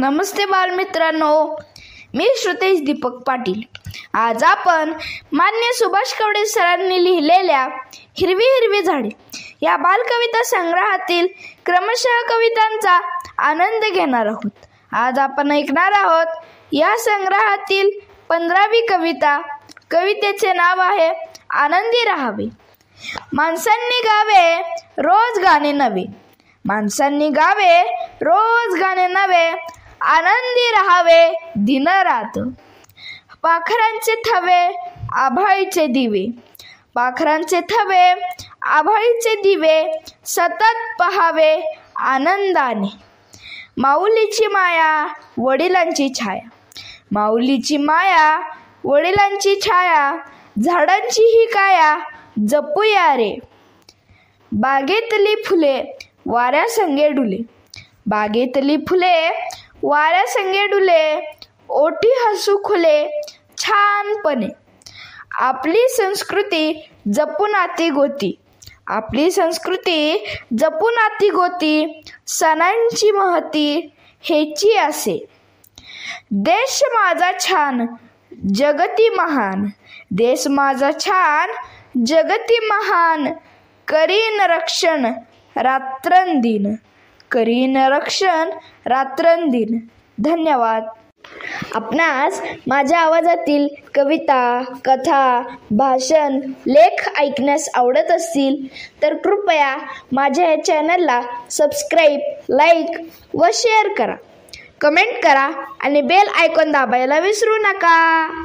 नमस्ते बालमित्रांनो, मी श्रुतेश दीपक पाटील। आज आपण मान्य सुभाष कवडे सरांनी लिहिलेल्या हिरवी हिरवी झाडे या बालकविता संग्रहातील क्रमशः कवितांचा आनंद घेणार आहोत। आज आपण ऐकणार आहोत या संग्रहातील 15वी कविता। कवितेचे नाव आहे आनंदी राहावे। माणसांनी गावे रोज गाणे नवे, माणसांनी गावे रोज गाणे नवे, आनंदी राहावे दिनरात। पाखरांचे थवे आभाळीचे दिवे, पाखरांचे थवे आभाळीचे दिवे, सतत पहावे आनंदाने। माऊलीची माया वडिलांची छाया, माऊलीची माया वडिलांची छाया, झाडांची ही काया जपूया रे। बागेतली फुले वाऱ्यासंगे डुले, बागेतली फुले वाऱ्यासंगे डुले, ओठी हसू खुले छानपणे। आपली संस्कृती जपून आती गोती, आपली संस्कृती जपून आती गोती, सणांची महती हेची असे। देश माझा छान जगती महान, देश माझा छान जगती महान, करीन रक्षण रात्रंदिन, करीन रक्षण रात्रंदिन। धन्यवाद। आपणास माझ्या आवाजातील कविता, कथा, भाषण, लेख ऐकण्यास आवडत असतील तर कृपया माझ्या या चॅनलला सबस्क्राईब, लाईक व शेअर करा, कमेंट करा आणि बेल आयकॉन दाबायला विसरू नका।